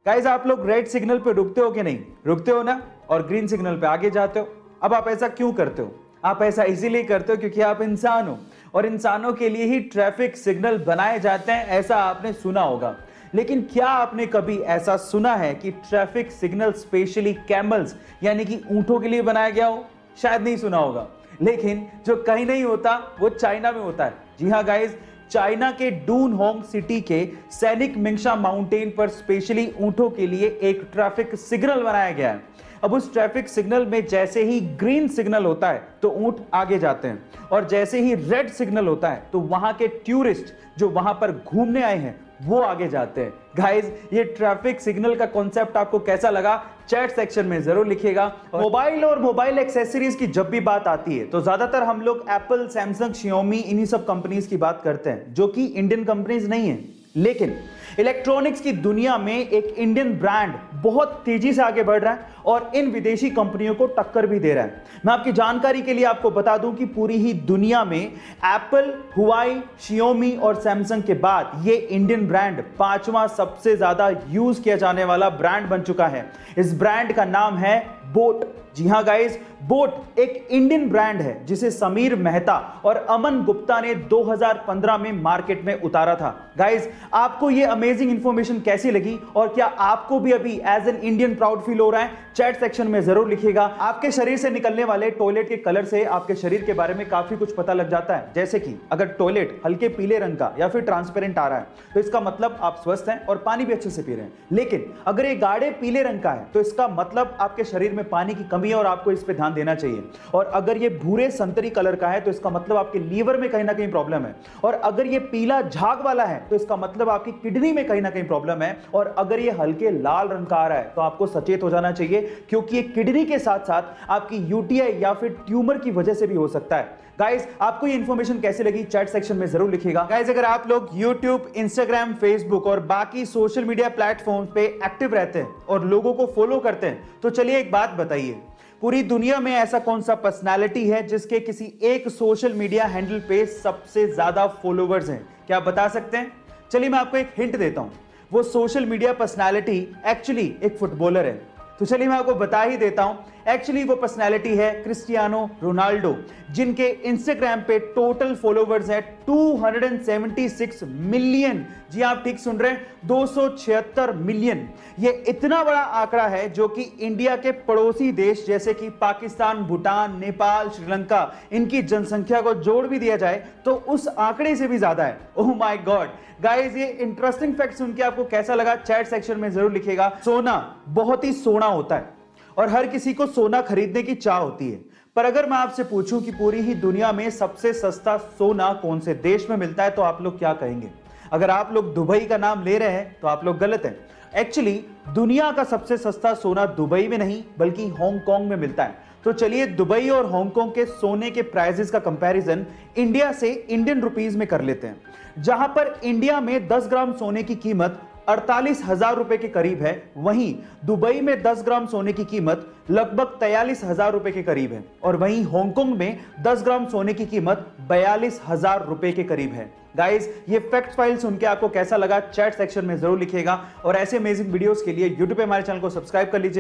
Guys आप लोग red signal पे रुकते हो कि नहीं? रुकते हो ना, और ग्रीन सिग्नल पे आगे जाते हो। अब आप ऐसा क्यों करते हो? आप ऐसा इसीलिए करते हो क्योंकि आप इंसान हो और इंसानों के लिए ही ट्रैफिक सिग्नल बनाए जाते हैं, ऐसा आपने सुना होगा। लेकिन क्या आपने कभी ऐसा सुना है कि ट्रैफिक सिग्नल स्पेशली कैमल्स यानी कि ऊंटों के लिए बनाया गया हो? शायद नहीं सुना होगा। लेकिन जो कहीं नहीं होता वो चाइना में होता है। जी हाँ गाइस, चाइना के डूनहोंग सिटी के सैनिक मिंगशा माउंटेन पर स्पेशली ऊंटों के लिए एक ट्रैफिक सिग्नल बनाया गया है। अब उस ट्रैफिक सिग्नल में जैसे ही ग्रीन सिग्नल होता है तो ऊंट आगे जाते हैं, और जैसे ही रेड सिग्नल होता है तो वहां के टूरिस्ट जो वहां पर घूमने आए हैं वो आगे जाते हैं। गाइस, ये ट्रैफिक सिग्नल का कॉन्सेप्ट आपको कैसा लगा चैट सेक्शन में जरूर लिखिएगा। मोबाइल और मोबाइल एक्सेसरीज की जब भी बात आती है तो ज्यादातर हम लोग एप्पल, सैमसंग, शियोमी इन्हीं सब कंपनीज की बात करते हैं जो कि इंडियन कंपनीज नहीं है। लेकिन इलेक्ट्रॉनिक्स की दुनिया में एक इंडियन ब्रांड बहुत तेजी से आगे बढ़ रहा है और इन विदेशी कंपनियों को टक्कर भी दे रहा है। मैं आपकी जानकारी के लिए आपको बता दूं कि पूरी ही दुनिया में एप्पल, हुआई, शियोमी और सैमसंग के बाद ये इंडियन ब्रांड 5वां सबसे ज्यादा यूज किया जाने वाला ब्रांड बन चुका है। इस ब्रांड का नाम है बोट। जी हां गाइस, बोट एक इंडियन ब्रांड है जिसे समीर मेहता और अमन गुप्ता ने 2015 में मार्केट में उतारा था। गाइस, आपको ये अमेजिंग इंफॉर्मेशन कैसी लगी और क्या आपको भी अभी as an Indian proud feel हो रहा है? चैट सेक्शन में जरूर लिखिएगा। आपके शरीर से निकलने वाले टॉयलेट के कलर से आपके शरीर के बारे में काफी कुछ पता लग जाता है। जैसे कि अगर टॉयलेट हल्के पीले रंग का या फिर ट्रांसपेरेंट आ रहा है तो इसका मतलब आप स्वस्थ हैं और पानी भी अच्छे से पी रहे हैं। लेकिन अगर ये गाढ़े पीले रंग का है तो इसका मतलब आपके शरीर में पानी की कमी है और आपको इस पे ध्यान देना चाहिए। और अगर ये भूरे संतरी कलर का है तो इसका मतलब आपके लीवर में कहीं ना कहीं प्रॉब्लम है। और अगर ये पीला झाग वाला है तो इसका मतलब आपकी किडनी में कहीं ना कहीं प्रॉब्लम है। और अगर ये हल्के लाल रंग का आ रहा है तो आपको सचेत हो जाना चाहिए, क्योंकि ये किडनी के साथ साथ आपकी यूटीआई या फिर ट्यूमर की वजह से भी हो सकता है। गाइस, आपको ये इंफॉर्मेशन कैसी लगी चैट सेक्शन में जरूर लिखिएगा। गाइस, अगर आप लोग YouTube, Instagram, Facebook और बाकी सोशल मीडिया प्लेटफॉर्म्स पे एक्टिव रहते हैं और लोगों को फॉलो करते हैं तो चलिए एक बात बताइए, पूरी दुनिया में ऐसा कौन सा पर्सनालिटी है जिसके किसी एक सोशल मीडिया हैंडल पे सबसे ज्यादा फॉलोवर्स हैं? क्या आप बता सकते हैं? चलिए मैं आपको एक हिंट देता हूं। वो सोशल मीडिया पर्सनालिटी एक्चुअली एक फुटबॉलर है। तो चलिए मैं आपको बता ही देता हूं। एक्चुअली वो पर्सनालिटी है क्रिस्टियानो रोनाल्डो, जिनके इंस्टाग्राम पे टोटल फॉलोवर्स है 276 मिलियन। जी आप ठीक सुन रहे हैं, 276 मिलियन। ये इतना बड़ा आंकड़ा है जो कि इंडिया के पड़ोसी देश जैसे कि पाकिस्तान, भूटान, नेपाल, श्रीलंका, इनकी जनसंख्या को जोड़ भी दिया जाए तो उस आंकड़े से भी ज्यादा है। ओह माय गॉड गाइस, ये इंटरेस्टिंग फैक्ट सुन के आपको कैसा लगा चैट सेक्शन में जरूर लिखिएगा। सोना बहुत ही सोना होता है और हर किसी को सोना खरीदने की चाह होती है, पर अगर मैं आपसे पूछूं कि पूरी ही दुनिया में सबसे सस्ता सोना कौन से देश में मिलता है तो आप लोग क्या कहेंगे? अगर आप लोग दुबई का नाम ले रहे हैं तो आप लोग गलत हैं। एक्चुअली दुनिया का सबसे सस्ता सोना दुबई में नहीं बल्कि हांगकांग में मिलता है। तो चलिए दुबई और हांगकांग के सोने के प्राइसेस का कंपैरिजन इंडिया से इंडियन रुपीस में कर लेते हैं। जहां पर इंडिया में 10 ग्राम सोने की कीमत 48,000 रुपए के करीब है, वहीं दुबई में 10 ग्राम सोने की कीमत लगभग 43,000 रुपए के करीब है। और वहीं हांगकांग में 10 ग्राम सोने की कीमत 42,000 रुपए के करीब है। गाइस, ये फैक्ट फाइल सुन के आपको कैसा लगा चैट सेक्शन में जरूर लिखिएगा और ऐसे अमेजिंग वीडियोस के लिए यूट्यूब पे हमारे चैनल को सब्सक्राइब कर लीजिएगा।